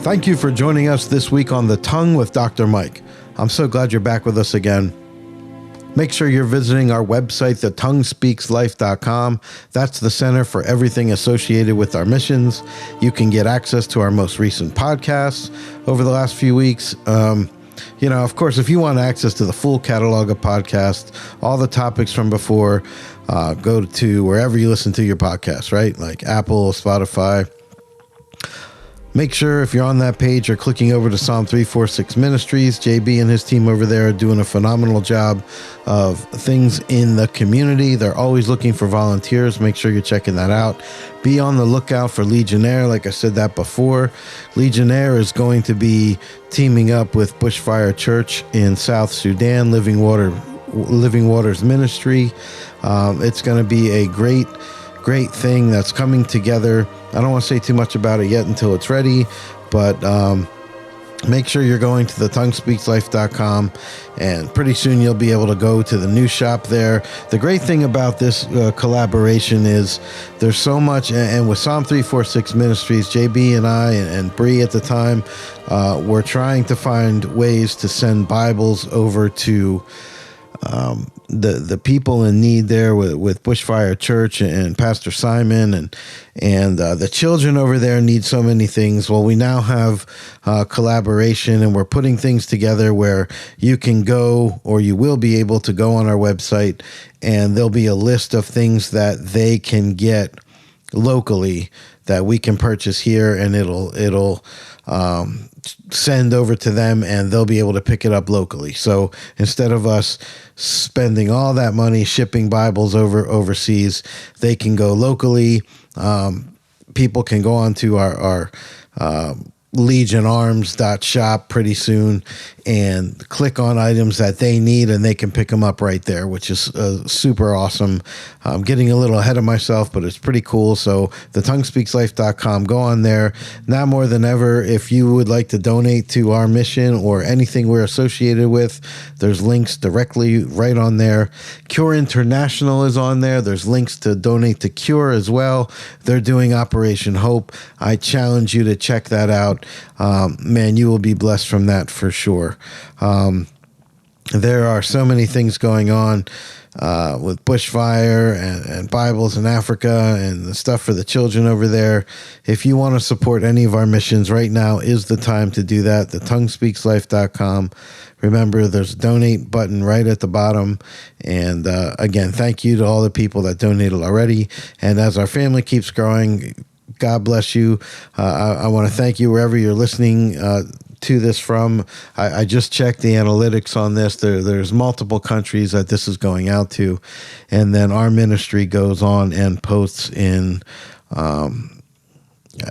Thank you for joining us this week on The Tongue with Dr. Myke. I'm so glad you're back with us again. Make sure you're visiting our website, thetonguespeakslife.com. That's the center for everything associated with our missions. You can get access to our most recent podcasts over the last few weeks. Of course, if you want access to the full catalog of podcasts, all the topics from before, go to wherever you listen to your podcasts, right? Like Apple, Spotify. Make sure if you're on that page, you're clicking over to Psalm 346 Ministries. JB and his team over there are doing a phenomenal job of things in the community. They're always looking for volunteers. Make sure you're checking that out. Be on the lookout for Legionnaire. Like I said that before, Legionnaire is going to be teaming up with Bushfire Church in South Sudan, Living Waters Ministry. It's going to be a great thing that's coming together. I don't want to say too much about it yet until it's ready, but make sure you're going to thetonguespeakslife.com, and pretty soon you'll be able to go to the new shop there. The great thing about this collaboration is there's so much, and with Psalm 346 Ministries, JB and I and Bree at the time, we're trying to find ways to send Bibles over to the people in need there with Bushfire Church and Pastor Simon and the children over there need so many things. Well, we now have collaboration, and we're putting things together where you can go, or you will be able to go on our website, and there'll be a list of things that they can get locally that we can purchase here, and it'll send over to them, and they'll be able to pick it up locally. So instead of us spending all that money shipping Bibles overseas, they can go locally. People can go onto our legionarms.shop pretty soon and click on items that they need, and they can pick them up right there, which is super awesome. I'm getting a little ahead of myself, but it's pretty cool. So thetonguespeakslife.com, go on there. Now more than ever, if you would like to donate to our mission or anything we're associated with, there's links directly right on there. Cure International is on there. There's links to donate to Cure as well. They're doing Operation Hope. I challenge you to check that out. Man, you will be blessed from that for sure. There are so many things going on with Bushfire and Bibles in Africa and the stuff for the children over there. If you want to support any of our missions, right now is the time to do that. thetonguespeakslife.com. Remember, there's a donate button right at the bottom. And again, thank you to all the people that donated already. And as our family keeps growing, God bless you. I want to thank you wherever you're listening to this from. I just checked the analytics on this. There's multiple countries that this is going out to. And then our ministry goes on and posts in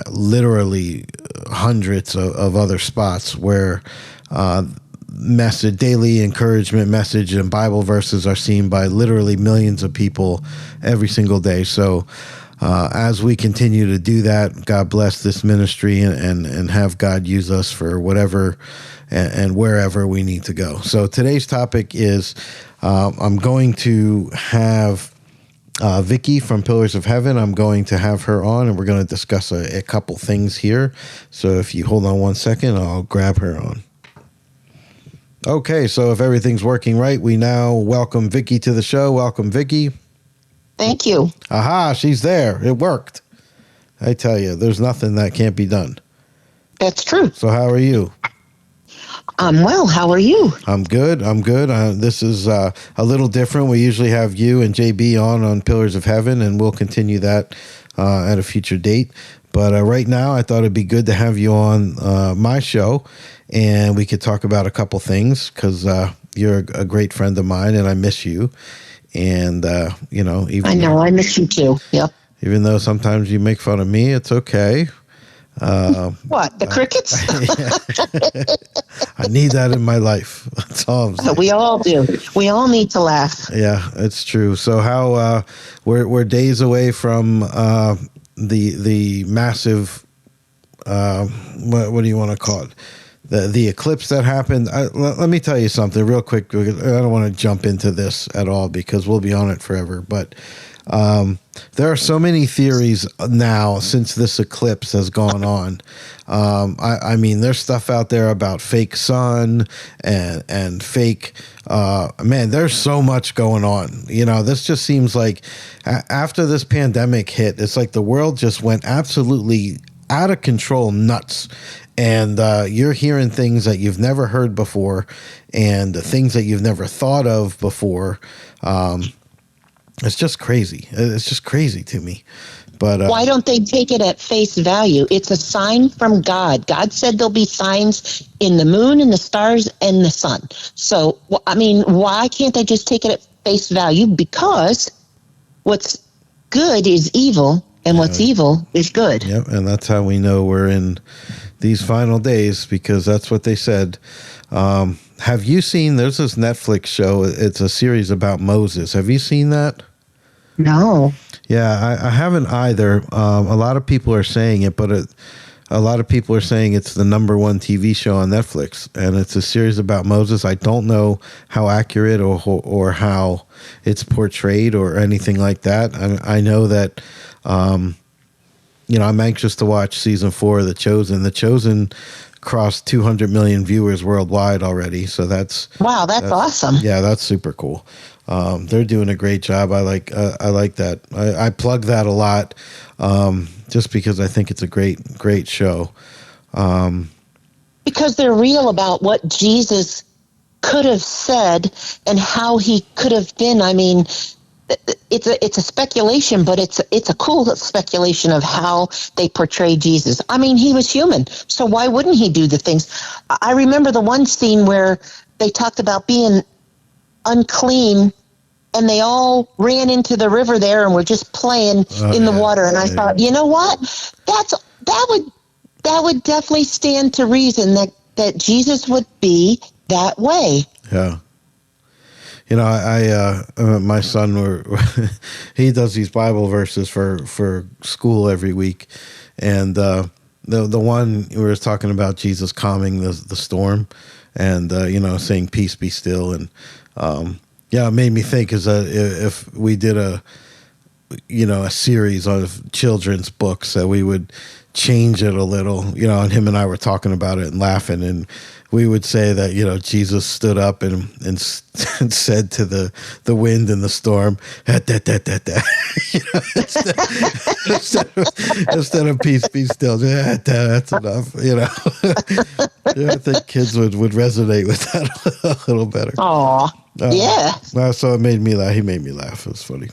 literally hundreds of other spots where daily encouragement message and Bible verses are seen by literally millions of people every single day. So as we continue to do that, God bless this ministry and have God use us for whatever and wherever we need to go. So today's topic is I'm going to have Vicky from Pillars of Heaven. I'm going to have her on, and we're going to discuss a couple things here. So if you hold on one second, I'll grab her on. Okay, so if everything's working right, we now welcome Vicky to the show. Welcome, Vicky. Thank you. Aha, she's there. It worked. I tell you, there's nothing that can't be done. That's true. So how are you? I'm well. How are you? I'm good. This is a little different. We usually have you and JB on Pillars of Heaven, and we'll continue that at a future date. But right now, I thought it'd be good to have you on my show, and we could talk about a couple things, because you're a great friend of mine, and I miss you. And, I miss you too. Yep. Even though sometimes you make fun of me, it's okay. What, the crickets? I need that in my life. That's all I'm saying. We all do. We all need to laugh. Yeah, it's true. So how we're days away from the massive what do you want to call it? The eclipse that happened. Let me tell you something real quick. I don't want to jump into this at all because we'll be on it forever. But There are so many theories now since this eclipse has gone on. I mean, there's stuff out there about fake sun and fake. Man, there's so much going on. You know, this just seems like after this pandemic hit, it's like the world just went absolutely out of control, nuts. And you're hearing things that you've never heard before, and things that you've never thought of before. It's just crazy. It's just crazy to me. But why don't they take it at face value? It's a sign from God. God said there'll be signs in the moon and the stars and the sun. So, I mean, why can't they just take it at face value? Because what's good is evil, and what's evil is good. Yep, and that's how we know we're in these final days, because that's what they said. Have you seen, there's this Netflix show, it's a series about Moses. Have you seen that? No. Yeah, I haven't either. A lot of people are saying it, but a lot of people are saying it's the number one TV show on Netflix, and it's a series about Moses. I don't know how accurate or how it's portrayed or anything like that. I know that, you know, I'm anxious to watch season 4 of The Chosen. The Chosen crossed 200 million viewers worldwide already, so that's awesome. Yeah, that's super cool. They're doing a great job. I like that. I plug that a lot, just because I think it's a great show. Because they're real about what Jesus could have said and how he could have been. I mean, it's a speculation, but it's a cool speculation of how they portray Jesus. I mean, he was human, so why wouldn't he do the things? I remember the one scene where they talked about being unclean, and they all ran into the river there and were just playing in the water. And I thought, you know what? That would definitely stand to reason that Jesus would be that way. Yeah. You know, I my son, he does these Bible verses for school every week, and the one we were talking about Jesus calming the storm, and you know, saying peace be still, and yeah, it made me think is that if we did a series of children's books, that we would change it a little, you know, and him and I were talking about it and laughing, and we would say that, you know, Jesus stood up and said to the wind and the storm, that. You know, instead of peace be still, that's enough, you know. Yeah, I think kids would resonate with that a little better. Aw, yeah. So it made me laugh. He made me laugh. It was funny.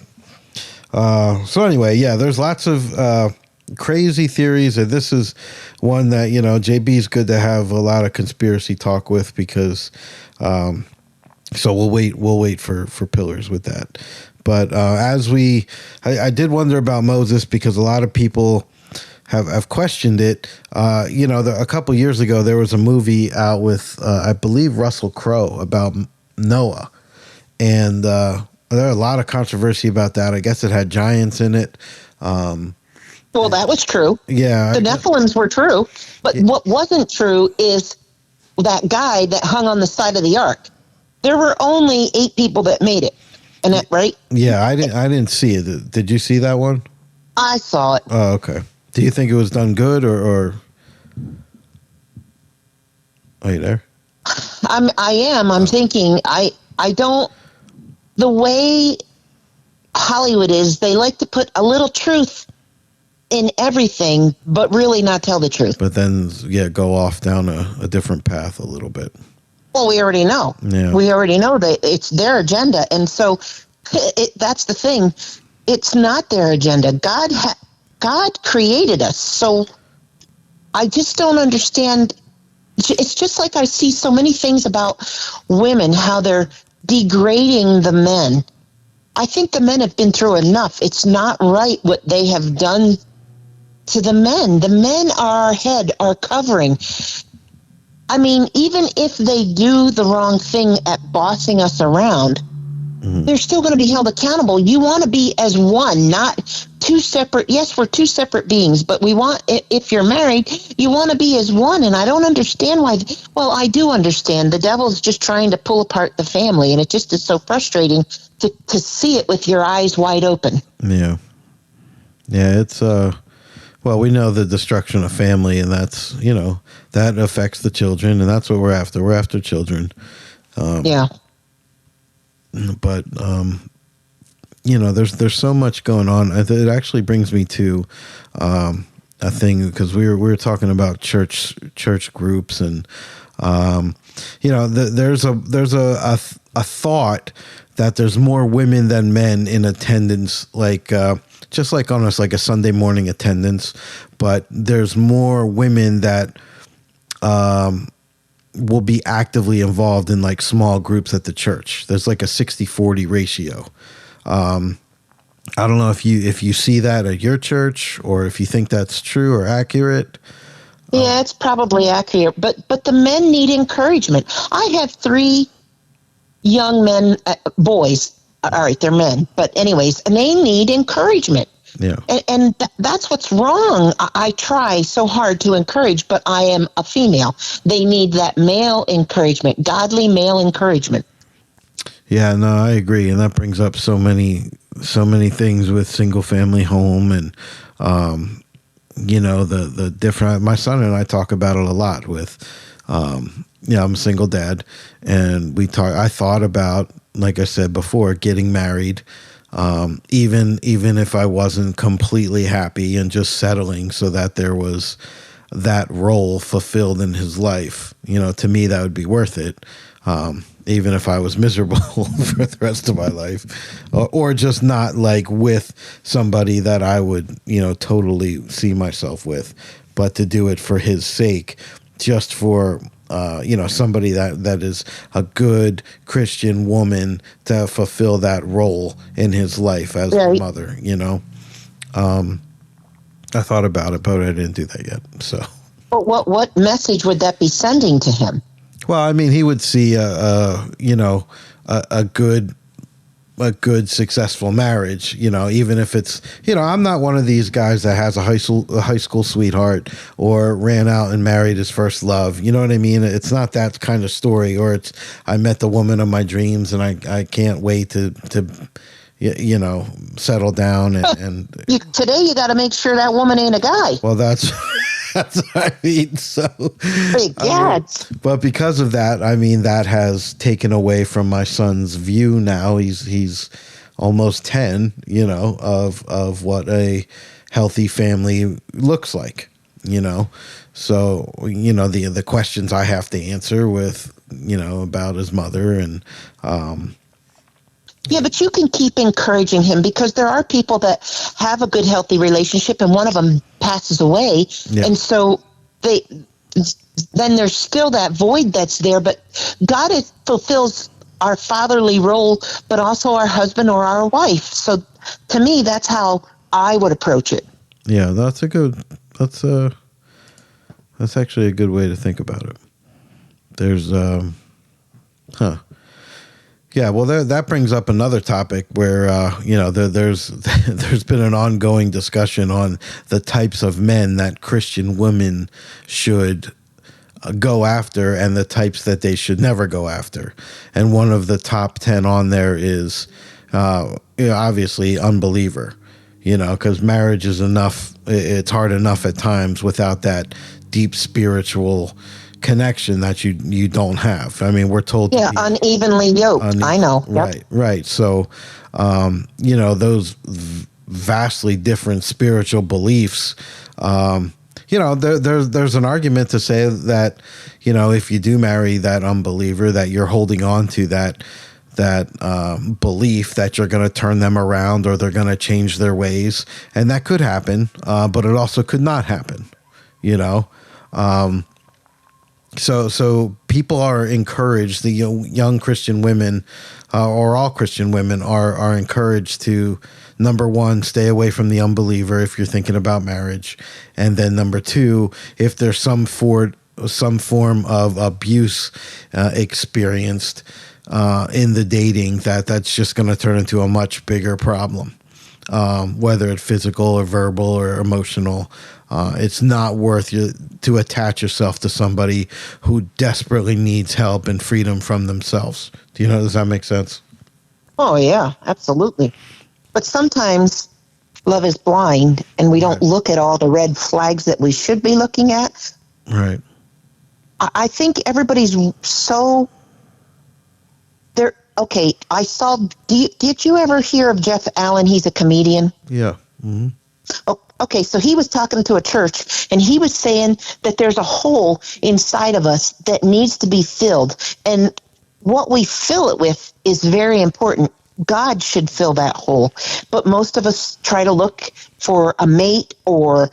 So anyway, yeah, there's lots of crazy theories, and this is one that, you know, JB's good to have a lot of conspiracy talk with, because so we'll wait for pillars with that. But I did wonder about Moses, because a lot of people have questioned it. You know, a couple years ago there was a movie out with I believe Russell Crowe about Noah, and there was a lot of controversy about that. I guess it had giants in it. Well, that was true. Yeah. The Nephilims were true. But what wasn't true is that guy that hung on the side of the ark. There were only 8 people that made it. Isn't that right? Yeah, I didn't see it. Did you see that one? I saw it. Oh, okay. Do you think it was done good, or are you there? I am. I'm thinking, I don't, the way Hollywood is, they like to put a little truth in everything, but really not tell the truth. But then, yeah, go off down a different path a little bit. Well, we already know. Yeah. We already know that it's their agenda. And so that's the thing. It's not their agenda. God created us. So I just don't understand. It's just like I see so many things about women, how they're degrading the men. I think the men have been through enough. It's not right what they have done to the men. The men are our head, our covering. I mean, even if they do the wrong thing at bossing us around, they're still going to be held accountable. You want to be as one, not two separate. Yes, we're two separate beings, but we want, if you're married, you want to be as one. And I don't understand why. Well, I do understand. The devil's just trying to pull apart the family, and it just is so frustrating to see it with your eyes wide open. Yeah. Yeah, it's well, we know the destruction of family, and that's, that affects the children, and that's what we're after. We're after children. Yeah. But there's so much going on. It actually brings me to a thing, because we were talking about church groups, and there's a thought that there's more women than men in attendance, like just like on us, like a Sunday morning attendance, but there's more women that will be actively involved in like small groups at the church. There's like a 60-40 ratio. I don't know if you see that at your church, or if you think that's true or accurate. Yeah, it's probably accurate, but the men need encouragement. I have 3 young men, boys. All right, they're men, but anyways, and they need encouragement. Yeah. And that's what's wrong. I try so hard to encourage, but I am a female. They need that male encouragement, godly male encouragement. Yeah, no, I agree, and that brings up so many things with single family home, and the different. My son and I talk about it a lot. With I'm a single dad, and I thought about, like I said before, getting married. Even if I wasn't completely happy, and just settling so that there was that role fulfilled in his life, to me that would be worth it. Even if I was miserable for the rest of my life, or just not like with somebody that I would, totally see myself with, but to do it for his sake, just for somebody that is a good Christian woman to fulfill that role in his life as a mother. I thought about it, but I didn't do that yet. So, but what message would that be sending to him? Well, I mean, he would see a good successful marriage, even if it's, I'm not one of these guys that has a high school sweetheart, or ran out and married his first love. You know what I mean? It's not that kind of story, or it's, I met the woman of my dreams and I can't wait to settle down and today you got to make sure that woman ain't a guy. Well, that's what I mean. So, but because of that, I mean, that has taken away from my son's view. Now he's almost 10, of what a healthy family looks like, So, the questions I have to answer with, about his mother, and yeah, but you can keep encouraging him, because there are people that have a good, healthy relationship, and one of them passes away. Yeah. And so then there's still that void that's there, but God fulfills our fatherly role, but also our husband or our wife. So to me, that's how I would approach it. Yeah, that's actually a good way to think about it. There's, Yeah, well, that brings up another topic where there's been an ongoing discussion on the types of men that Christian women should go after, and the types that they should never go after. And one of the top 10 on there is obviously unbeliever. Because marriage is enough. It's hard enough at times without that deep spiritual connection that you don't have. I mean, we're told to be unevenly yoked. I know. Right. So, those vastly different spiritual beliefs. There's an argument to say that, if you do marry that unbeliever, that you're holding on to that belief that you're going to turn them around, or they're going to change their ways, and that could happen, but it also could not happen. So people are encouraged, the young Christian women, or all Christian women are encouraged to, number one, stay away from the unbeliever if you're thinking about marriage. And then number two, if there's some form of abuse experienced, in the dating, that's just going to turn into a much bigger problem. Whether it's physical or verbal or emotional, it's not worth you to attach yourself to somebody who desperately needs help and freedom from themselves. Does that make sense? Oh, yeah, absolutely. But sometimes love is blind and we don't look at all the red flags that we should be looking at. Right. I think everybody's so... Okay, I saw... Did you ever hear of Jeff Allen? He's a comedian. Yeah. Mm-hmm. Oh, okay, so he was talking to a church, and he was saying that there's a hole inside of us that needs to be filled. And what we fill it with is very important. God should fill that hole. But most of us try to look for a mate or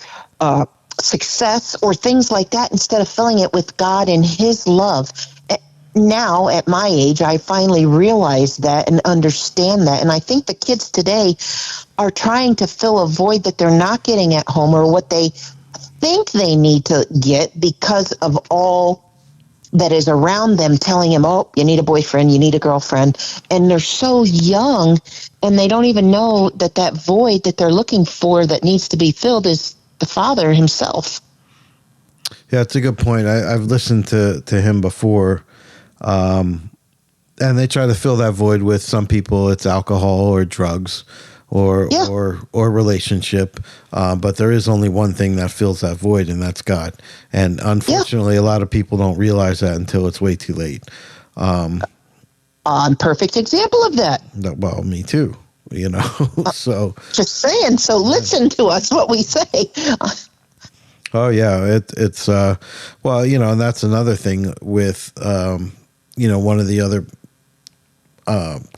success or things like that instead of filling it with God and His love. Now, at my age, I finally realize that and understand that. And I think the kids today are trying to fill a void that they're not getting at home or what they think they need to get because of all that is around them telling them, oh, you need a boyfriend, you need a girlfriend. And they're so young and they don't even know that that void that they're looking for that needs to be filled is the Father Himself. Yeah, it's a good point. I've listened to him before. And they try to fill that void with, some people it's alcohol or drugs or relationship. But there is only one thing that fills that void, and that's God. And unfortunately, a lot of people don't realize that until it's way too late. Perfect example of that. Well, me too, so. Just saying. So listen to us, what we say. Oh yeah. It's and that's another thing with, one of the other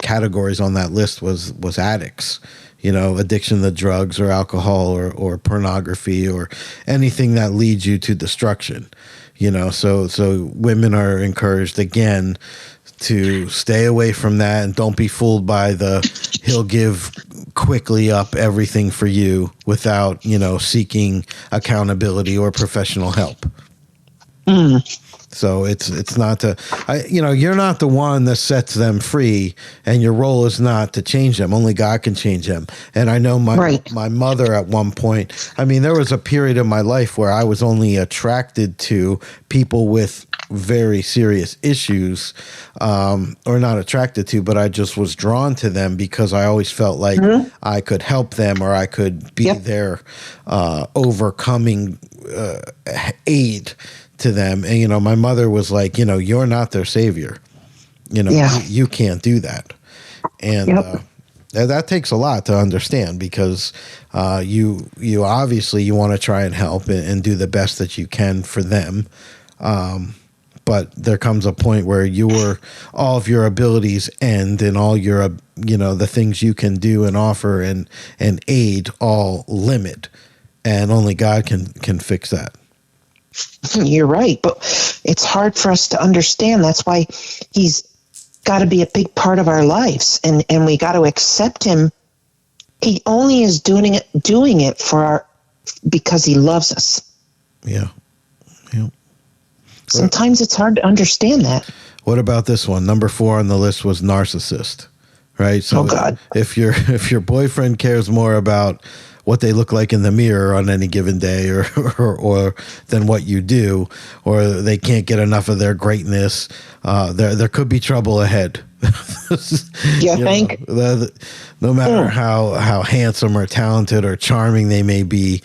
categories on that list was addicts, addiction to drugs or alcohol or pornography or anything that leads you to destruction, so women are encouraged again to stay away from that and don't be fooled by he'll give quickly up everything for you without, seeking accountability or professional help. So it's not you're not the one that sets them free, and your role is not to change them. Only God can change them. And I know my mother at one point, there was a period of my life where I was only attracted to people with very serious issues, or not attracted to, but I just was drawn to them because I always felt like I could help them or I could be their overcoming aid to them. And my mother was like, you're not their savior, you can't do that. And that takes a lot to understand, because you obviously you want to try and help and do the best that you can for them, but there comes a point where all of your abilities end, and all your the things you can do and offer and aid all limit, and only God can fix that. You're right, but it's hard for us to understand. That's why He's got to be a big part of our lives, and we got to accept Him. He only is doing it because He loves us. Yeah. Sometimes it's hard to understand that. What about this one? Number 4 on the list was narcissist, right? So God. If your boyfriend cares more about what they look like in the mirror on any given day or than what you do, or they can't get enough of their greatness, there could be trouble ahead. You think? No matter how handsome or talented or charming they may be,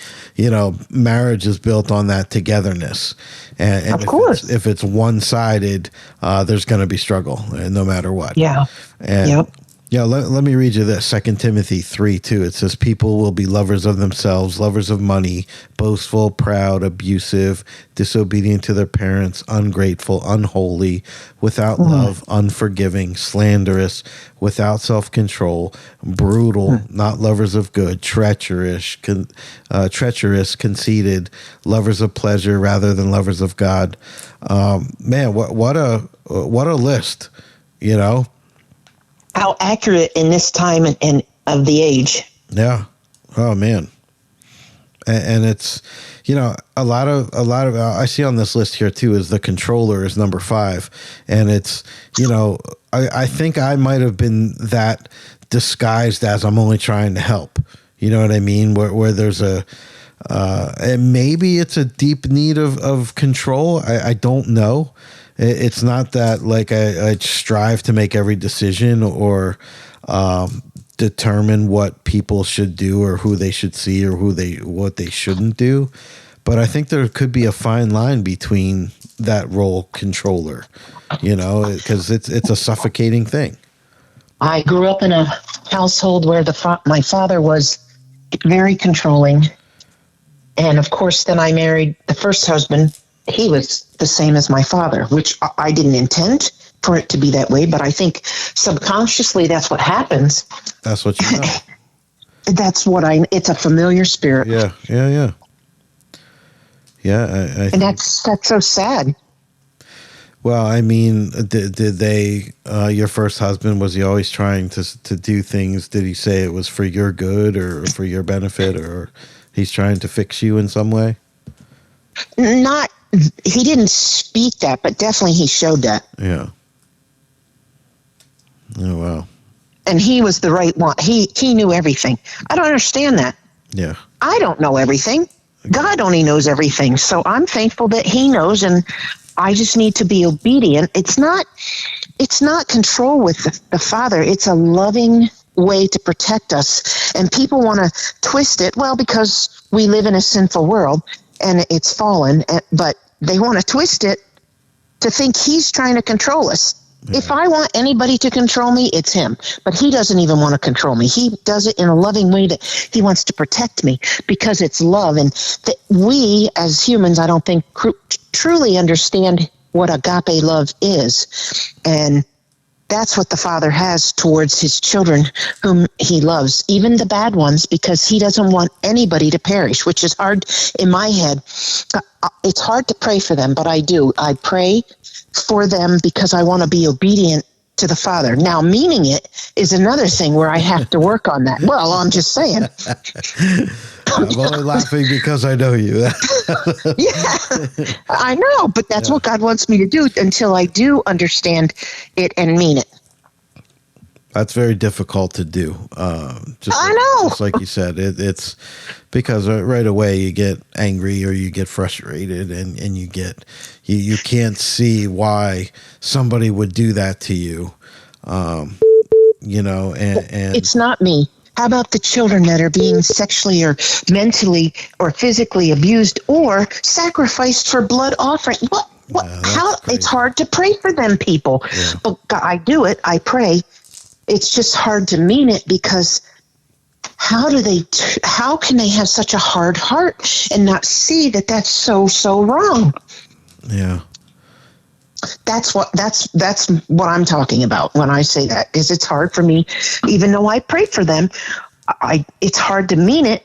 marriage is built on that togetherness. And of course, if it's one-sided, there's going to be struggle, no matter what. Yeah. And yeah, let me read you this. 2 Timothy 3:2. It says, people will be lovers of themselves, lovers of money, boastful, proud, abusive, disobedient to their parents, ungrateful, unholy, without love, unforgiving, slanderous, without self-control, brutal, not lovers of good, treacherous, conceited, lovers of pleasure rather than lovers of God. Man, what a list, How accurate in this time and of the age. Yeah. Oh, man. And it's, a lot of I see on this list here too is the controller is number 5, and it's, I think I might have been that disguised as I'm only trying to help. You know what I mean? Where there's and maybe it's a deep need of control. I don't know. It's not that like I strive to make every decision or determine what people should do or who they should see or what they shouldn't do. But I think there could be a fine line between that role controller, because it's a suffocating thing. I grew up in a household where my father was very controlling. And of course, then I married the first husband. He was the same as my father, which I didn't intend for it to be that way, but I think subconsciously that's what happens. That's what you know. It's a familiar spirit. Yeah. And that's so sad. Well, I mean, did they, your first husband, was he always trying to do things? Did he say it was for your good or for your benefit, or he's trying to fix you in some way? He didn't speak that, but definitely he showed that. Yeah. Oh, wow. And he was the right one. He knew everything. I don't understand that. Yeah. I don't know everything. God only knows everything. So I'm thankful that he knows, and I just need to be obedient. It's not control with the Father. It's a loving way to protect us. And people want to twist it, well, because we live in a sinful world and it's fallen, but they want to twist it to think he's trying to control us. Yeah. If I want anybody to control me, it's him. But he doesn't even want to control me. He does it in a loving way that he wants to protect me because it's love. And we as humans, I don't think truly understand what agape love is. And that's what the Father has towards his children whom he loves, even the bad ones, because he doesn't want anybody to perish, which is hard in my head. It's hard to pray for them, but I do. I pray for them because I want to be obedient to the Father. Now, meaning it is another thing where I have to work on that. Well, I'm just saying. I'm only laughing because I know you. Yeah, I know, but that's what God wants me to do until I do understand it and mean it. That's very difficult to do. I know. Just like you said, it's because right away you get angry or you get frustrated and you can't see why somebody would do that to you. And it's not me. How about the children that are being sexually or mentally or physically abused or sacrificed for blood offering? What? How? Crazy. It's hard to pray for them people. Yeah. But I do it. I pray. It's just hard to mean it because how can they have such a hard heart and not see that that's so wrong? Yeah. That's what I'm talking about when I say that, is it's hard for me, even though I pray for them, it's hard to mean it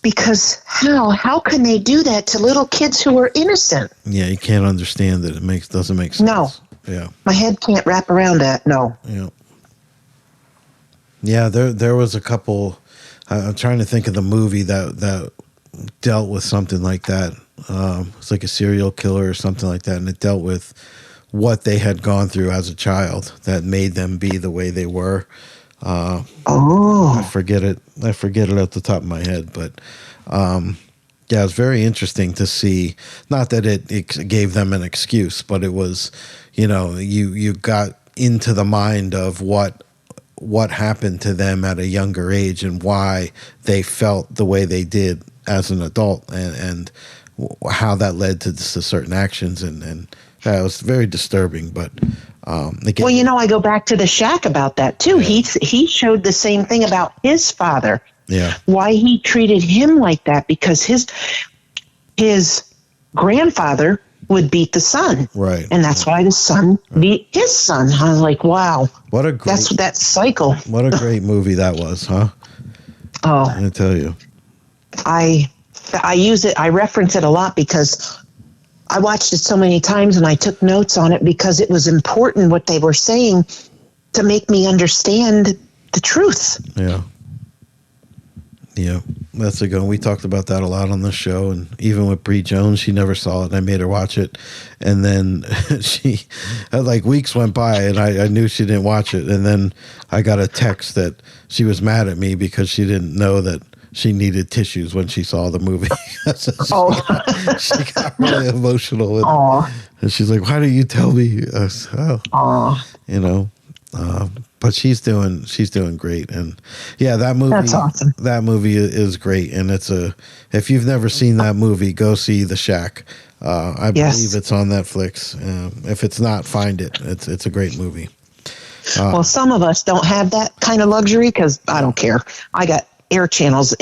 because how can they do that to little kids who are innocent? Yeah, you can't understand it. It doesn't make sense. No. Yeah. My head can't wrap around that. No. Yeah. Yeah, there was a couple. I'm trying to think of the movie that dealt with something like that. It's like a serial killer or something like that, and it dealt with what they had gone through as a child that made them be the way they were. I forget it at the top of my head, but yeah, it's very interesting to see. Not that it gave them an excuse, but it was, you got into the mind of what happened to them at a younger age and why they felt the way they did as an adult and how that led to certain actions. And it was very disturbing. But again, I go back to the shack about that too. Yeah. He showed the same thing about his father. Yeah. Why he treated him like that, because his grandfather would beat the son. Right. And that's why the son beat his son. I was like, wow. That's that cycle. What a great movie that was, huh? Oh. I tell you. I use it, I reference it a lot because I watched it so many times and I took notes on it because it was important what they were saying to make me understand the truth. Yeah. Yeah, that's a good one. We talked about that a lot on the show, and even with Bree Jones, she never saw it, and I made her watch it, and then she, like, weeks went by, and I knew she didn't watch it, and then I got a text that she was mad at me because she didn't know that she needed tissues when she saw the movie. So she got really emotional, and she's like, "Why didn't you tell me?" I said, "Oh, you know." But she's doing great, and yeah, that movie. That's awesome. That movie is great, and if you've never seen that movie, go see The Shack. I believe it's on Netflix. If it's not, find it. It's a great movie. Well, some of us don't have that kind of luxury because I don't care. I got Air Channel's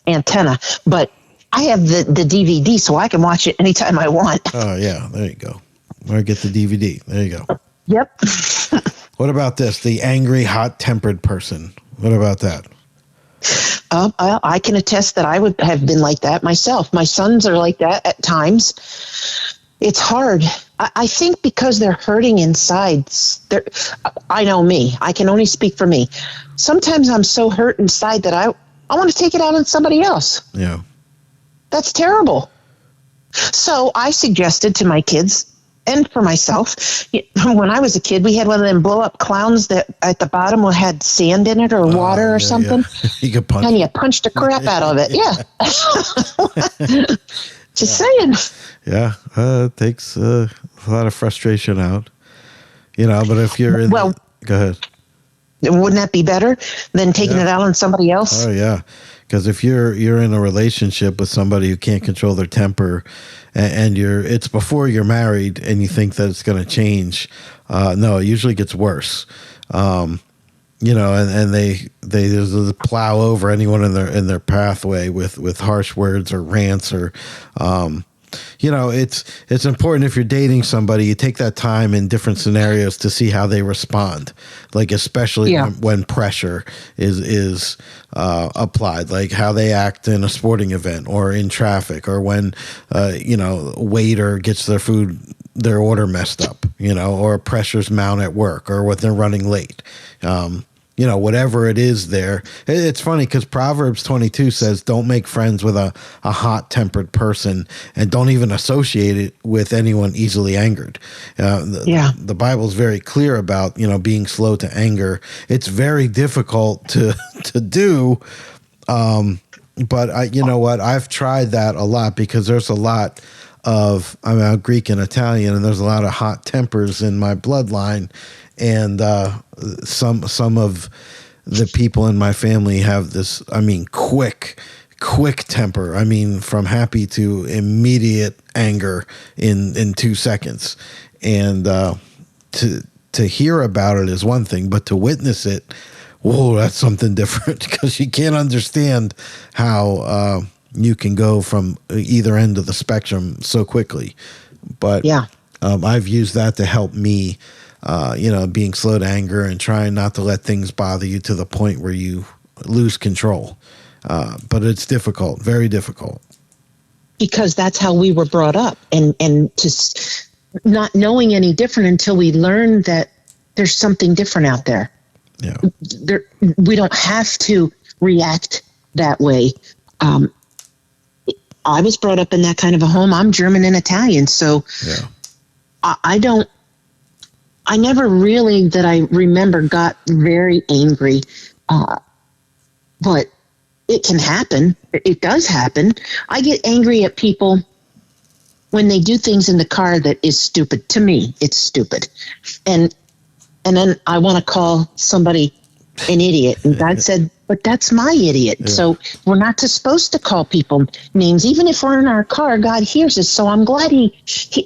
antenna, but I have the DVD, so I can watch it anytime I want. Oh yeah, there you go. Or get the DVD. There you go. Yep. What about this? The angry, hot-tempered person. What about that? I can attest that I would have been like that myself. My sons are like that at times. It's hard. I think because they're hurting inside. I know me. I can only speak for me. Sometimes I'm so hurt inside that I want to take it out on somebody else. Yeah. That's terrible. So I suggested to my kids, and for myself, when I was a kid, we had one of them blow-up clowns that at the bottom had sand in it or water or something. Yeah. You could punch. And you punched the crap out of it. Yeah. Just saying. Yeah. It takes a lot of frustration out. But if you're in... Well, go ahead. Wouldn't that be better than taking it out on somebody else? Oh, yeah. Because if you're in a relationship with somebody who can't control their temper, and it's before you're married, and you think that it's going to change, no, it usually gets worse. And they just plow over anyone in their pathway with harsh words or rants or. It's important if you're dating somebody, you take that time in different scenarios to see how they respond, like especially when pressure is applied, like how they act in a sporting event or in traffic, or when a waiter gets their order messed up, or pressures mount at work, or when they're running late. Whatever it is there. It's funny because Proverbs 22 says, don't make friends with a hot-tempered person, and don't even associate it with anyone easily angered. The Bible's very clear about, being slow to anger. It's very difficult to do. But you know what? I've tried that a lot because there's a lot of, I'm Greek and Italian, and there's a lot of hot tempers in my bloodline. And some of the people in my family have this, quick temper. From happy to immediate anger in 2 seconds. And to hear about it is one thing, but to witness it, whoa, that's something different, because you can't understand how you can go from either end of the spectrum so quickly. But I've used that to help me. Being slow to anger and trying not to let things bother you to the point where you lose control. But it's difficult, very difficult. Because that's how we were brought up, and just not knowing any different until we learn that there's something different out there. Yeah. We don't have to react that way. I was brought up in that kind of a home. I'm German and Italian, so I never really, that I remember, got very angry, but it can happen. It does happen. I get angry at people when they do things in the car that is stupid. To me, it's stupid. And then I want to call somebody an idiot. And God said, but that's my idiot. Yeah. So we're not supposed to call people names. Even if we're in our car, God hears us. So I'm glad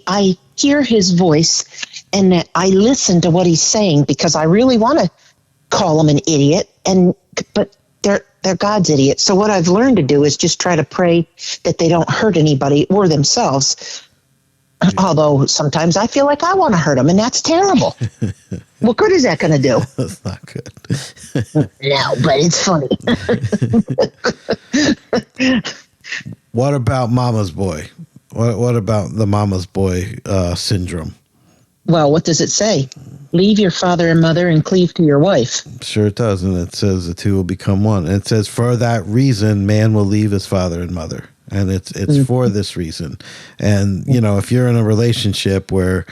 I hear his voice, and that I listen to what he's saying, because I really want to call him an idiot, but they're God's idiot. So what I've learned to do is just try to pray that they don't hurt anybody or themselves. Yeah. Although sometimes I feel like I want to hurt them, and that's terrible. What good is that going to do? That's not good. No, but it's funny. What about mama's boy? What about the mama's boy syndrome? Well, what does it say? leave your father and mother and cleave to your wife. Sure it does. And it says the two will become one. And it says, for that reason, man will leave his father and mother. And it's for this reason. And, you know, if you're in a relationship where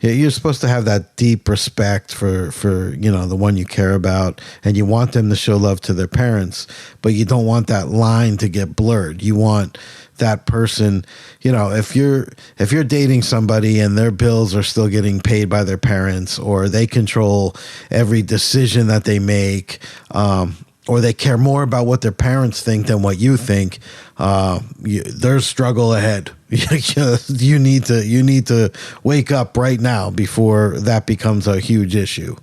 you're supposed to have that deep respect for, you know, the one you care about, and you want them to show love to their parents, but you don't want that line to get blurred. You want that person, you know, if you're dating somebody and their bills are still getting paid by their parents, or they control every decision that they make, or they care more about what their parents think than what you think, there's struggle ahead. You need to wake up right now before that becomes a huge issue.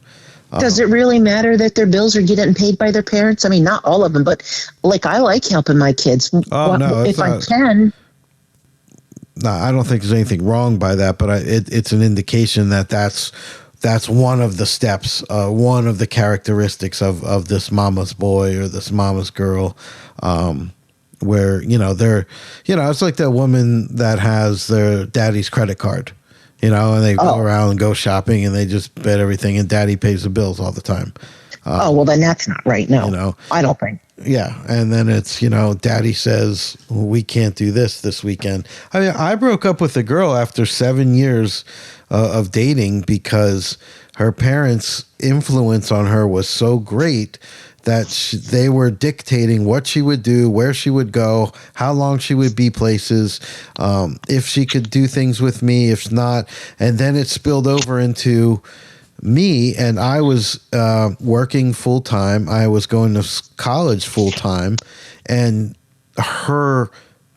Does it really matter that their bills are getting paid by their parents? I mean, not all of them, but like, I like helping my kids. Oh, no, if I can. No, I don't think there's anything wrong by that, but it's an indication that's one of the steps, one of the characteristics of this mama's boy or this mama's girl, where, you know, it's like that woman that has their daddy's credit card. You know, and they go around and go shopping, and they just bet everything, and daddy pays the bills all the time. Well, then that's not right. No, you know, I don't think. Yeah, and then it's, you know, daddy says, well, we can't do this weekend. I mean, I broke up with a girl after 7 years of dating because her parents' influence on her was so great that they were dictating what she would do, where she would go, how long she would be places, if she could do things with me, if not. And then it spilled over into me, and I was working full time. I was going to college full time, and her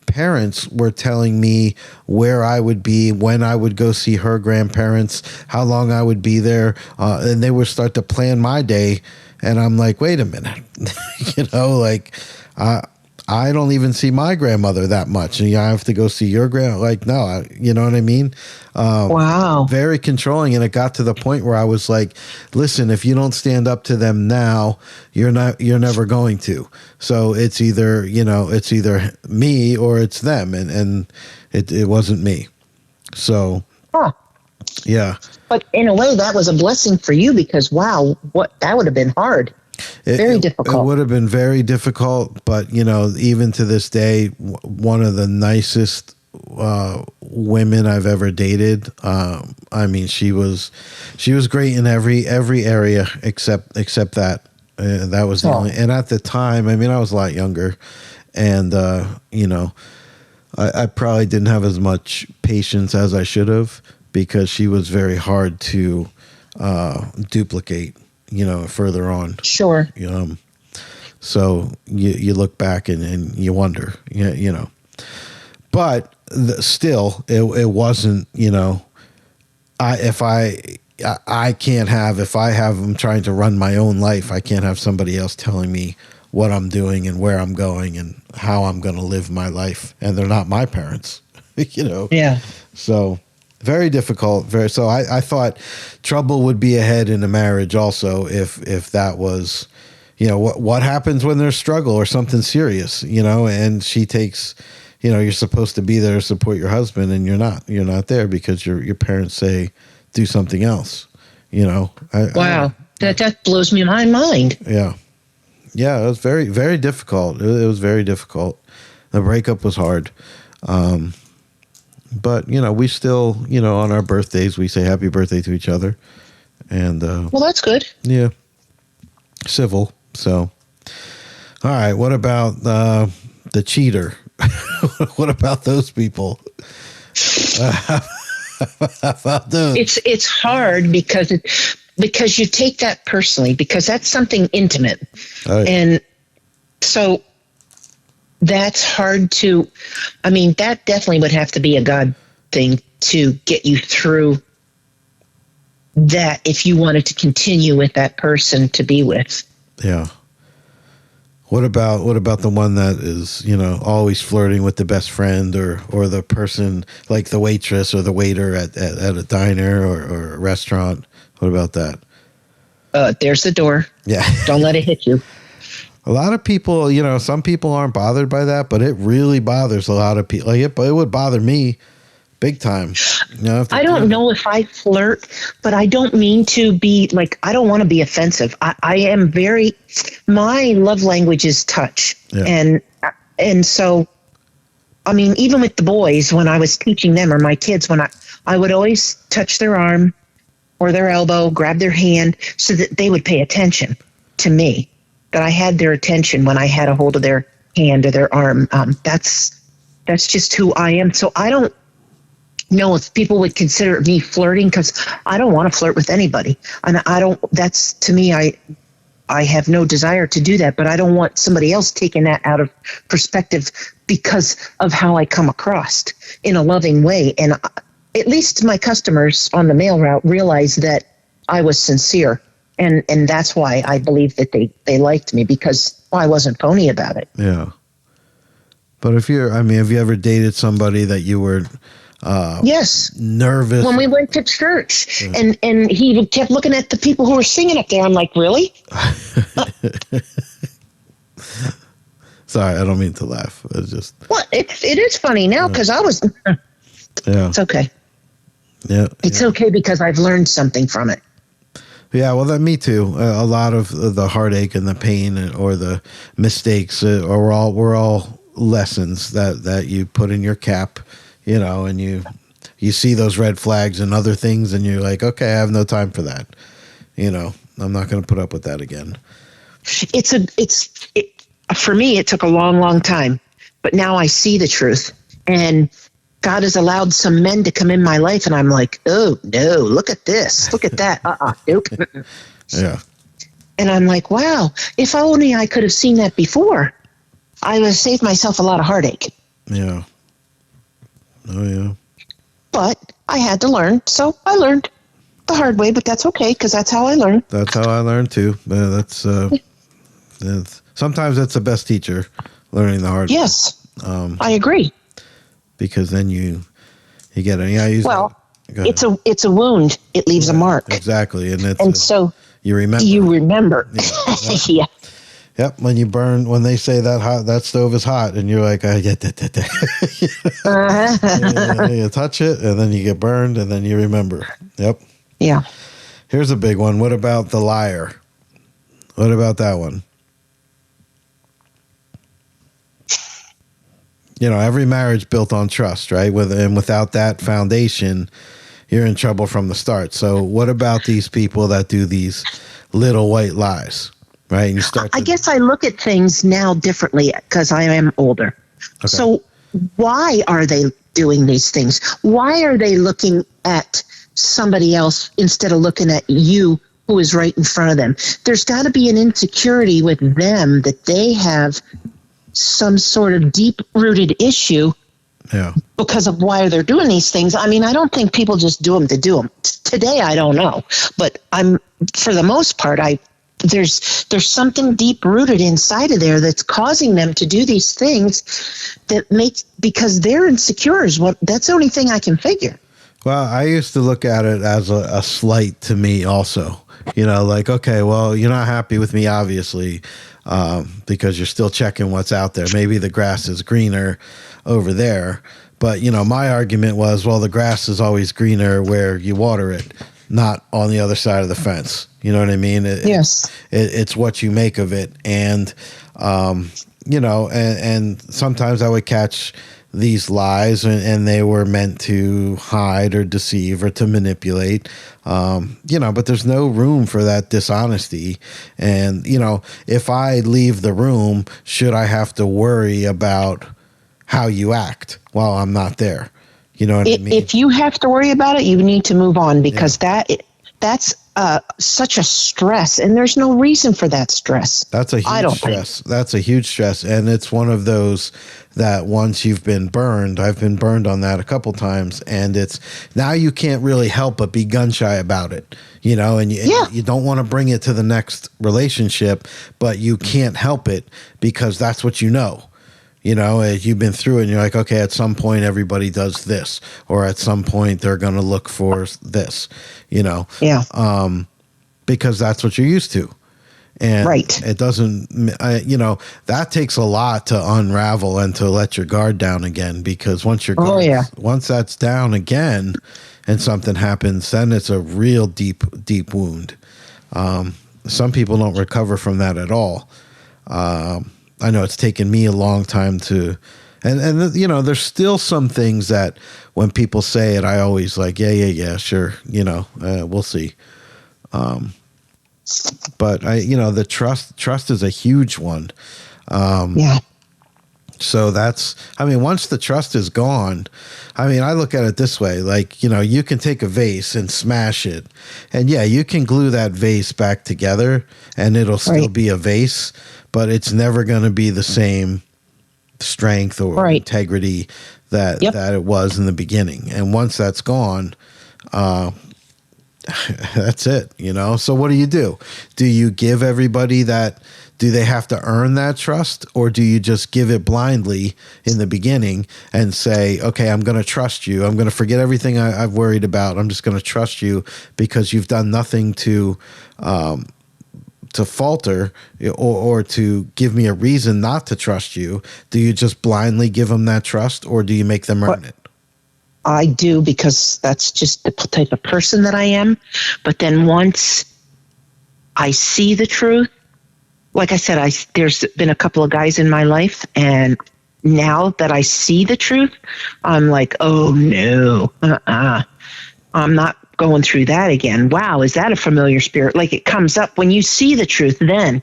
parents were telling me where I would be, when I would go see her grandparents, how long I would be there, and they would start to plan my day. And I'm like, wait a minute, you know, like, I don't even see my grandmother that much. And I have to go see your like, no, you know what I mean? Wow. Very controlling. And it got to the point where I was like, listen, if you don't stand up to them now, you're never going to. So it's either me or it's them. And it wasn't me. So, yeah. But in a way, that was a blessing for you, because, wow, that would have been hard. Very difficult. It would have been very difficult. But, you know, even to this day, one of the nicest women I've ever dated. I mean, she was great in every area except that. That was the only. And at the time, I mean, I was a lot younger, and you know, I probably didn't have as much patience as I should have, because she was very hard to duplicate, you know, further on. Sure. So you look back and you wonder, you know. But still, it wasn't, you know, if I'm trying to run my own life, I can't have somebody else telling me what I'm doing and where I'm going and how I'm going to live my life. And they're not my parents, you know. Yeah. So very difficult. So I thought trouble would be ahead in a marriage also if that was, you know, what happens when there's struggle or something serious, you know, and she takes, you know, you're supposed to be there to support your husband, and you're not there because your parents say do something else, you know. Wow. That blows me my mind. Yeah. Yeah, it was very, very difficult. It was very difficult. The breakup was hard. But, you know, we still, you know, on our birthdays, we say happy birthday to each other. And well, that's good. Yeah. Civil. So, all right. What about the cheater? What about those people? How about those? It's hard because you take that personally, because that's something intimate. Oh, yeah. And so that's hard to, I mean, that definitely would have to be a God thing to get you through that if you wanted to continue with that person to be with. Yeah. What about the one that is, you know, always flirting with the best friend or the person, like the waitress or the waiter at a diner or a restaurant? What about that? There's the door. Yeah. Don't let it hit you. A lot of people, you know, some people aren't bothered by that, but it really bothers a lot of people. Like it would bother me big time. You have to I don't know if I flirt, but I don't mean to be like, I don't want to be offensive. I am my love language is touch. Yeah. And so, I mean, even with the boys, when I was teaching them or my kids, when I would always touch their arm or their elbow, grab their hand so that they would pay attention to me, that I had their attention when I had a hold of their hand or their arm. That's just who I am. So I don't know if people would consider me flirting, because I don't want to flirt with anybody. And that's to me, I have no desire to do that, but I don't want somebody else taking that out of perspective because of how I come across in a loving way. And at least my customers on the mail route realized that I was sincere. And that's why I believe that they liked me, because I wasn't phony about it. Yeah. But have you ever dated somebody that you were yes, nervous? When we went to church, and he kept looking at the people who were singing up there. I'm like, really? Sorry, I don't mean to laugh. It's just, well, it is funny now, because I was. Yeah, it's okay. Yeah, it's okay, because I've learned something from it. Yeah, well, me too. A lot of the heartache and the pain or the mistakes are all lessons that you put in your cap, and you see those red flags and other things, and you're like, okay, I have no time for that. I'm not going to put up with that again. For me, it took a long, long time, but now I see the truth, and God has allowed some men to come in my life, and I'm like, oh no, look at this, look at that. Nope. Yeah. And I'm like, wow, if only I could have seen that before, I would have saved myself a lot of heartache. Yeah. Oh yeah. But I had to learn, so I learned the hard way, but that's okay, because that's how I learned. That's how I learned too. That's sometimes that's the best teacher, learning the hard way. Yes, I agree. Because then you get it. Yeah. It's a wound. It leaves a mark. Exactly, so you remember. You remember. Yeah. Yeah. Yep. When they say that stove is hot, and you're like, you touch it, and then you get burned, and then you remember. Yep. Yeah. Here's a big one. What about the liar? What about that one? Every marriage built on trust, right? And without that foundation, you're in trouble from the start. So what about these people that do these little white lies, right? And I guess I look at things now differently because I am older. Okay. So why are they doing these things? Why are they looking at somebody else instead of looking at you, who is right in front of them? There's got to be an insecurity with them that they have some sort of deep-rooted issue because of why they're doing these things. I mean, I don't think people just do them to do them. Today, I don't know. But for the most part, there's something deep-rooted inside of there that's causing them to do these things because they're insecure. That's the only thing I can figure. Well, I used to look at it as a slight to me also. Like, okay, well, you're not happy with me, obviously, because you're still checking what's out there. Maybe the grass is greener over there. But, my argument was, well, the grass is always greener where you water it, not on the other side of the fence. You know what I mean? Yes. It's what you make of it. And, and sometimes I would catch these lies and they were meant to hide or deceive or to manipulate, but there's no room for that dishonesty. And, if I leave the room, should I have to worry about how you act while I'm not there? You know what I mean? If you have to worry about it, you need to move on, because that's such a stress, and there's no reason for that stress. That's a huge stress. That's a huge stress. And it's one of those that once you've been burned, I've been burned on that a couple times, and it's now you can't really help but be gun shy about it, and you don't want to bring it to the next relationship, but you can't help it because that's what you've been through it, and you're like, okay, at some point everybody does this, or at some point they're going to look for this, because that's what you're used to. And Right. it doesn't, that takes a lot to unravel and to let your guard down again, because once your guard, once that's down again and something happens, then it's a real deep, deep wound. Some people don't recover from that at all. I know it's taken me a long time to, and there's still some things that when people say it, I always like, yeah, sure. We'll see. But the trust is a huge one. Yeah. So once the trust is gone, I look at it this way, like, you can take a vase and smash it, and yeah, you can glue that vase back together and it'll still be a vase, but it's never going to be the same strength or integrity that it was in the beginning. And once that's gone, that's it, So what do? Do you give everybody that? Do they have to earn that trust, or do you just give it blindly in the beginning and say, okay, I'm going to trust you. I'm going to forget everything I've worried about. I'm just going to trust you because you've done nothing to falter or to give me a reason not to trust you. Do you just blindly give them that trust, or do you make them earn it? I do, because that's just the type of person that I am. But then once I see the truth, like I said, there's been a couple of guys in my life, and now that I see the truth, I'm like, oh no, I'm not going through that again. Wow, is that a familiar spirit? Like, it comes up when you see the truth. Then,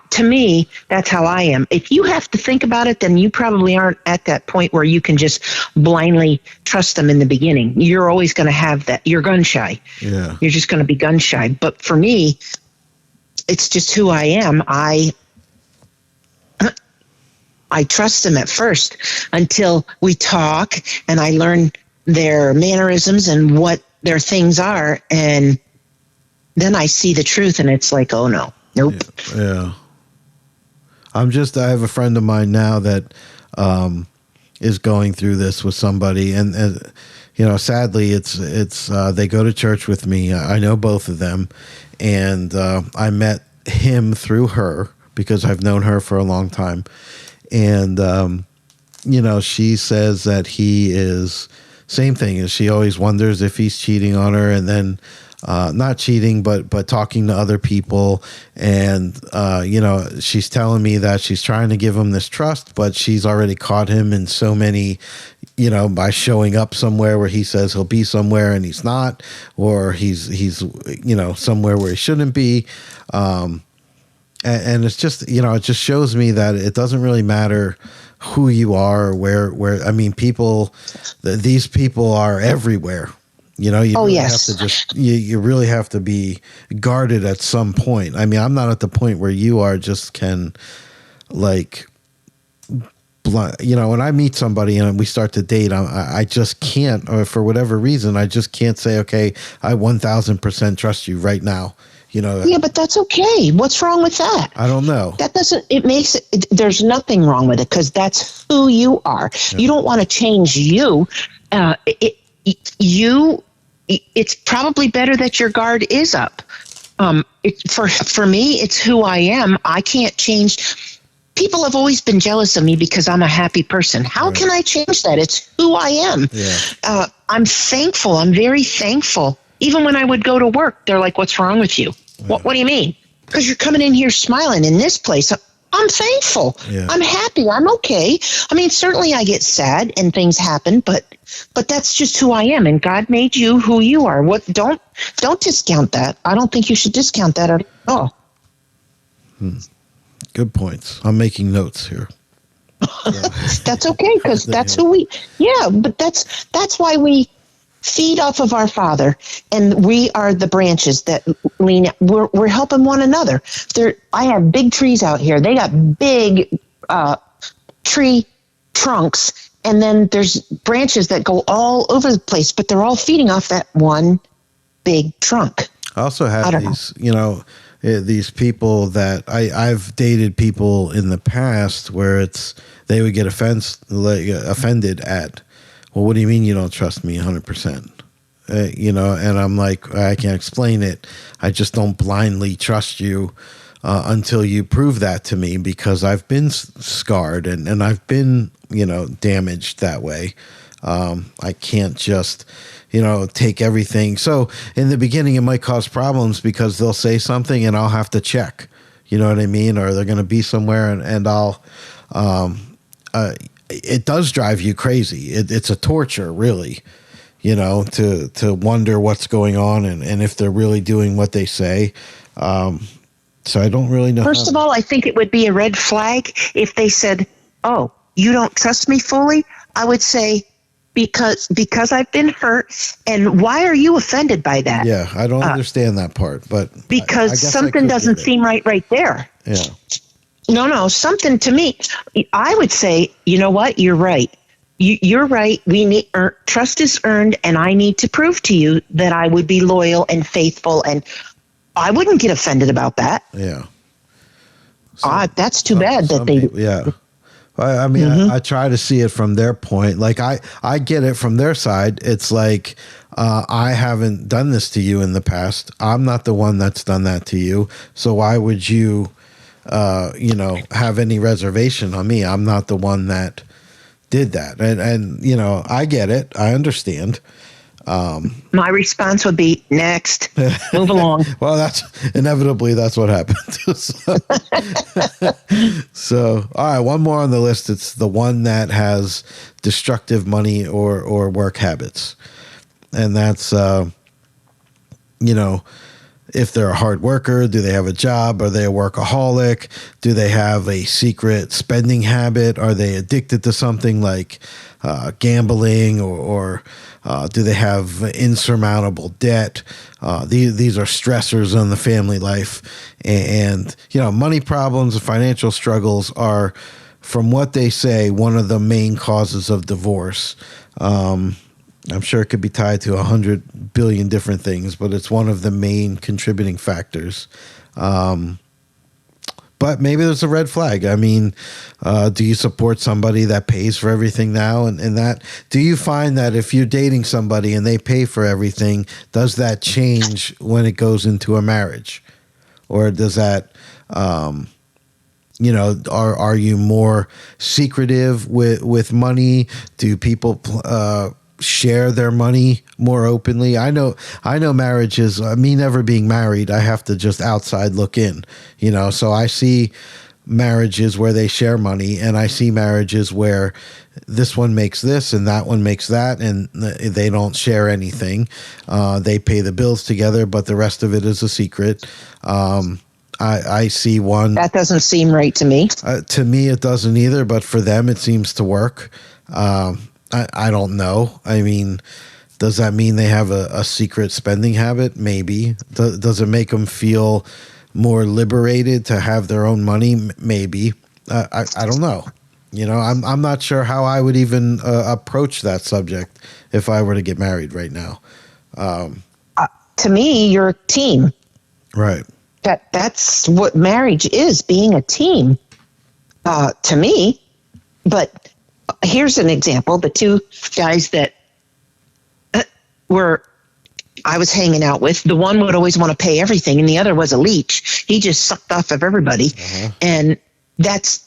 to me, that's how I am. If you have to think about it, then you probably aren't at that point where you can just blindly trust them in the beginning. You're always going to have that. You're gun shy. Yeah, you're just going to be gun shy. But for me, it's just who I am. I trust them at first until we talk and I learn their mannerisms and what their things are, and then I see the truth, and it's like, oh no, nope. Yeah. I have a friend of mine now that is going through this with somebody, and sadly, it's they go to church with me. I know both of them, and I met him through her because I've known her for a long time, and she says that he is. Same thing as she always wonders if he's cheating on her, and then not cheating, but talking to other people. And, she's telling me that she's trying to give him this trust, but she's already caught him in so many, by showing up somewhere where he says he'll be somewhere and he's not, or he's somewhere where he shouldn't be. And it's just, it just shows me that it doesn't really matter who you are, or where people, these people are everywhere. You really have to just you really have to be guarded at some point. I'm not at the point where you are, just can, like, when I meet somebody and we start to date, I just can't, or for whatever reason, I just can't say, okay, I 1000% trust you right now. Yeah, but that's okay. What's wrong with that? I don't know. That doesn't, it makes it, there's nothing wrong with it, because that's who you are. Yeah. You don't want to change you. It's probably better that your guard is up. For me, it's who I am. I can't change. People have always been jealous of me because I'm a happy person. How can I change that? It's who I am. Yeah. I'm thankful. I'm very thankful. Even when I would go to work, they're like, what's wrong with you? Yeah. What do you mean? Because you're coming in here smiling in this place. I'm thankful. Yeah. I'm happy. I'm okay. Certainly I get sad and things happen, but that's just who I am. And God made you who you are. Don't discount that. I don't think you should discount that at all. Good points. I'm making notes here. That's okay, because that's who we. Yeah, but that's why we feed off of our Father, and we are the branches that lean. We're helping one another. I have big trees out here. They got big tree trunks, and then there's branches that go all over the place, but they're all feeding off that one big trunk. I also have these people that I've dated people in the past where they would get offended at, well, what do you mean you don't trust me 100%? And I'm like, I can't explain it. I just don't blindly trust you until you prove that to me, because I've been scarred and I've been, damaged that way. I can't just, take everything. So in the beginning, it might cause problems because they'll say something and I'll have to check, you know what I mean? Or they're going to be somewhere and I'll, it does drive you crazy. It's a torture, really, to wonder what's going on and if they're really doing what they say. So I don't really know. First of all, I think it would be a red flag if they said, "Oh, you don't trust me fully." I would say, because I've been hurt, and why are you offended by that? Yeah, I don't understand that part, but because something doesn't seem right there. Yeah. No, something to me. I would say, you know what? You're right. You're right. We need trust is earned, and I need to prove to you that I would be loyal and faithful, and I wouldn't get offended about that. Yeah. That's too bad that they. People, yeah. I mean, I try to see it from their point. Like I get it from their side. It's like, I haven't done this to you in the past. I'm not the one that's done that to you. So why would you, have any reservation on me? I'm not the one that did that. And I get it. I understand. My response would be, next, move along. Well, that's what happened. So, all right, one more on the list. It's the one that has destructive money or work habits. And that's, if they're a hard worker, do they have a job? Are they a workaholic? Do they have a secret spending habit? Are they addicted to something like gambling or do they have insurmountable debt? These are stressors on the family life. And money problems and financial struggles are, from what they say, one of the main causes of divorce. I'm sure it could be tied to 100 billion different things, but it's one of the main contributing factors. But maybe there's a red flag. I mean, do you support somebody that pays for everything now? And that, do you find that if you're dating somebody and they pay for everything, does that change when it goes into a marriage? Or does that, are you more secretive with money? Do people share their money more openly? I know marriages, me never being married, I have to just outside look in, so I see marriages where they share money, and I see marriages where this one makes this and that one makes that, and they don't share anything. They pay the bills together, but the rest of it is a secret. I see one. That doesn't seem right to me. To me, it doesn't either, but for them, it seems to work. I don't know. I mean, does that mean they have a secret spending habit? Maybe. Does it make them feel more liberated to have their own money? Maybe. I don't know. I'm not sure how I would even approach that subject if I were to get married right now. To me, you're a team. Right. That's what marriage is, being a team. To me, but. Here's an example. The two guys that I was hanging out with, the one would always want to pay everything, and the other was a leech. He just sucked off of everybody. Uh-huh. And that's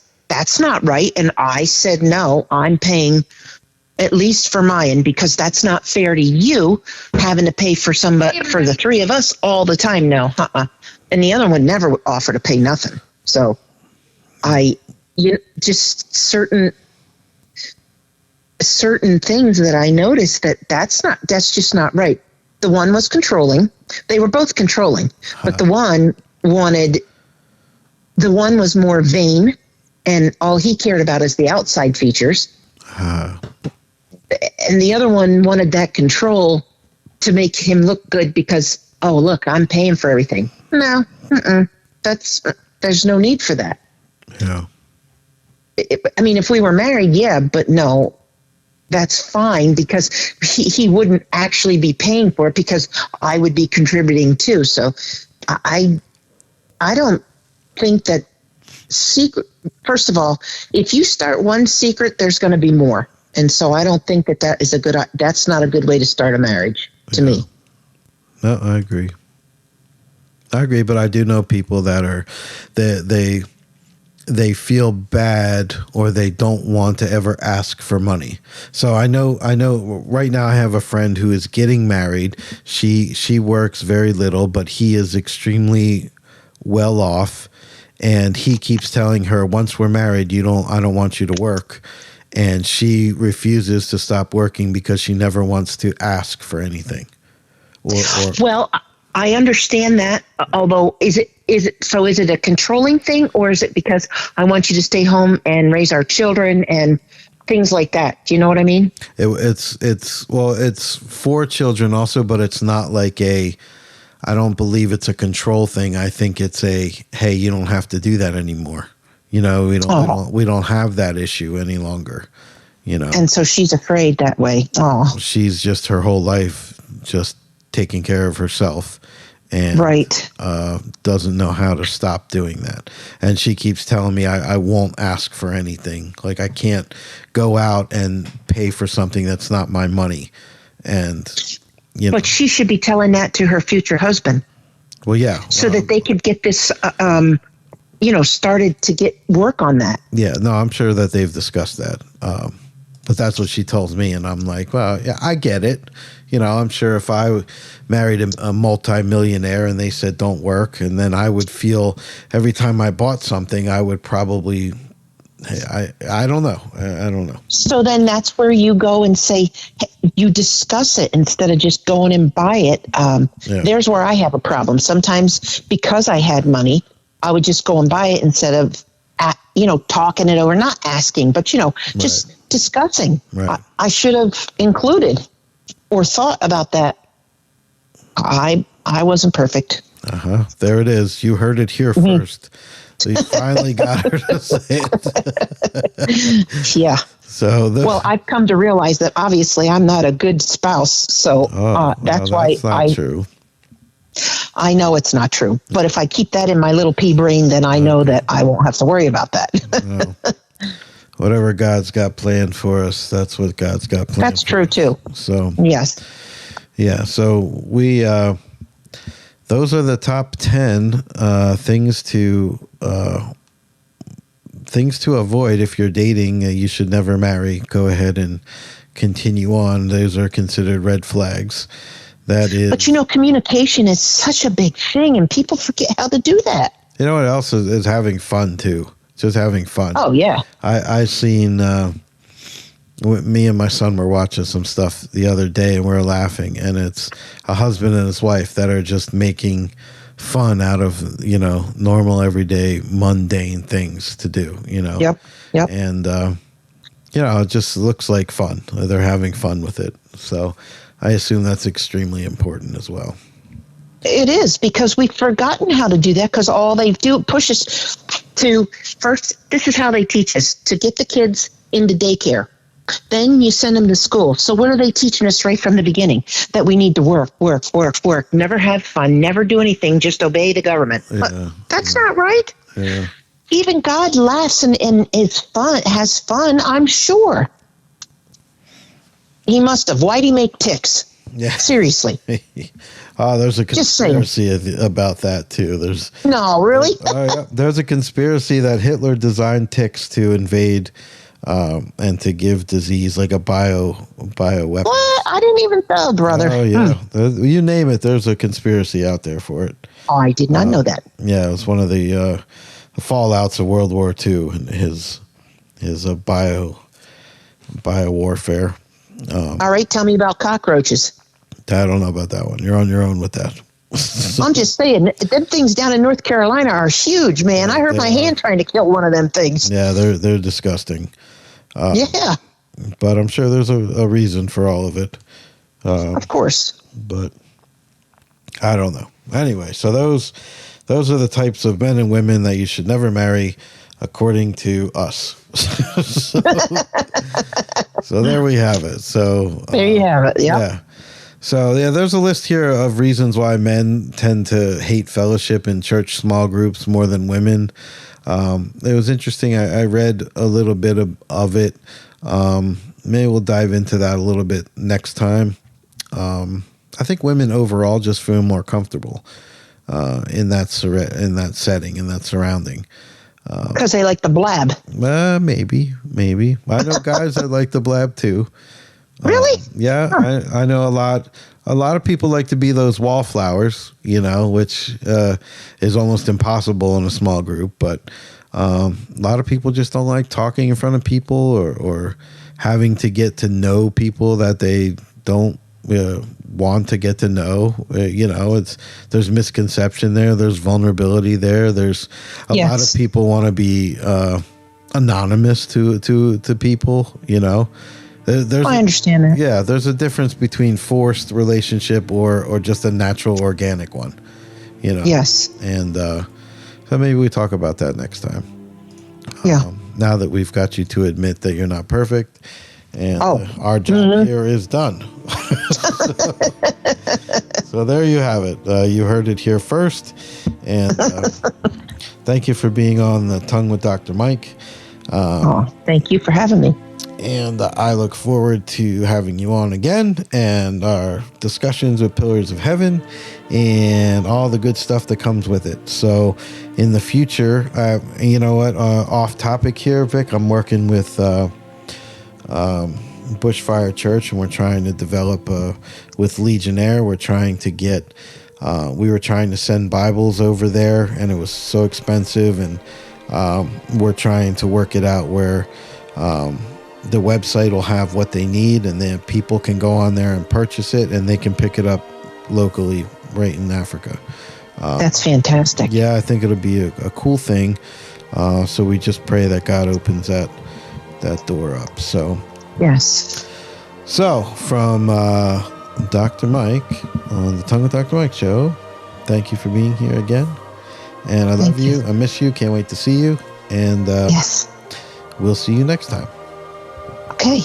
not right. And I said, no, I'm paying at least for my end, because that's not fair to you having to pay for somebody, for the three of us all the time. No. And the other one never offered to pay nothing. So just certain things that I noticed that's just not right. The one was controlling. They were both controlling, but the one was more vain, and all he cared about is the outside features. And the other one wanted that control to make him look good because, oh, look, I'm paying for everything. No, there's no need for that. Yeah. I mean, if we were married, yeah, but no. That's fine, because he wouldn't actually be paying for it, because I would be contributing too. So I don't think that secret. First of all, if you start one secret, there's going to be more. And so I don't think that is that's not a good way to start a marriage to me. No, I agree. I agree, but I do know people that are they feel bad or they don't want to ever ask for money. So I know right now I have a friend who is getting married. She works very little, but he is extremely well off, and he keeps telling her, once we're married, I don't want you to work. And she refuses to stop working because she never wants to ask for anything. Well, I understand that. Although, is it a controlling thing, or is it because I want you to stay home and raise our children and things like that? Do you know what I mean? It's for children also, but it's not like I don't believe it's a control thing. I think it's hey, you don't have to do that anymore. We don't have that issue any longer. And so she's afraid that way. Oh, she's just her whole life just taking care of herself, and right. Doesn't know how to stop doing that. And she keeps telling me I won't ask for anything. Like, I can't go out and pay for something that's not my money. And but she should be telling that to her future husband. Well, yeah, so that they could get this started to get work on that. Yeah, no, I'm sure that they've discussed that. But that's what she tells me, and I'm like, well, yeah, I get it. I'm sure if I married a multimillionaire and they said don't work, and then I would feel every time I bought something, I would probably, I don't know. I don't know. So then that's where you go and say, hey, you discuss it instead of just going and buy it. There's where I have a problem. Sometimes because I had money, I would just go and buy it instead of, talking it over, not asking, but, just discussing. Right. I should have included or thought about that. I wasn't perfect. There it is. You heard it here first. So you finally got her to say it. Yeah. So well, I've come to realize that obviously I'm not a good spouse. So that's why not true. I know it's not true. But if I keep that in my little pea brain, then I know that I won't have to worry about that. Whatever God's got planned for us, that's what God's got planned. That's true too. So yes. Yeah. So we those are the top 10 things to avoid if you're dating. You should never marry. Go ahead and continue on. Those are considered red flags. That is. But communication is such a big thing, and people forget how to do that. You know what else is having fun too? Just having fun. Oh yeah. I seen. Me and my son were watching some stuff the other day, and we were laughing. And it's a husband and his wife that are just making fun out of normal, everyday, mundane things to do. Yep. And it just looks like fun. They're having fun with it. So I assume that's extremely important as well. It is, because we've forgotten how to do that, because all they do push us to first. This is how they teach us to get the kids into daycare. Then you send them to school. So what are they teaching us right from the beginning? That we need to work, never have fun, never do anything, just obey the government. Yeah, but that's not right. Yeah. Even God laughs and has fun, I'm sure. He must have. Why'd he make ticks? Yeah. Seriously. There's a conspiracy about that too. No, really? Yeah. There's a conspiracy that Hitler designed ticks to invade and to give disease, like a bioweapon. What? I didn't even know, brother. Oh, yeah. You name it, there's a conspiracy out there for it. Oh, I did not know that. Yeah, it was one of the fallouts of World War II and his bio warfare. All right, tell me about cockroaches. I don't know about that one. You're on your own with that. I'm just saying, them things down in North Carolina are huge, man. I hurt my hand trying to kill one of them things. Yeah, they're disgusting. Yeah. But I'm sure there's a reason for all of it. Of course. But I don't know. Anyway, so those are the types of men and women that you should never marry, according to us. So there we have it. So there you have it. Yep. Yeah. So there's a list here of reasons why men tend to hate fellowship in church small groups more than women. It was interesting. I read a little bit of it. Maybe we'll dive into that a little bit next time. I think women overall just feel more comfortable in that setting, in that surrounding. Because they like the blab. Maybe. I know guys that like the blab too. Really? Yeah, huh. I know a lot. A lot of people like to be those wallflowers, which is almost impossible in a small group. But a lot of people just don't like talking in front of people or having to get to know people that they don't want to get to know. There's misconception there. There's vulnerability there. There's a lot of people want to be anonymous to people. I understand that. Yeah, there's a difference between forced relationship or just a natural, organic one. Yes. And so maybe we talk about that next time. Yeah. Now that we've got you to admit that you're not perfect, and our job here is done. So there you have it. You heard it here first. And thank you for being on The Tongue with Dr. Myke. Thank you for having me. And I look forward to having you on again and our discussions with Pillars of Heaven and all the good stuff that comes with it. So in the future, off topic here, Vic, I'm working with Bushfire Church, and we're trying to develop with Legionnaire. We're trying to get, we were trying to send Bibles over there, and it was so expensive, and we're trying to work it out where the website will have what they need, and then people can go on there and purchase it, and they can pick it up locally right in Africa. That's fantastic. Yeah, I think it'll be a cool thing. So we just pray that God opens that door up. So yes. So from Dr. Myke on the Tongue with Dr. Myke show, thank you for being here again. And I love you. I miss you. Can't wait to see you. And yes, we'll see you next time. Okay.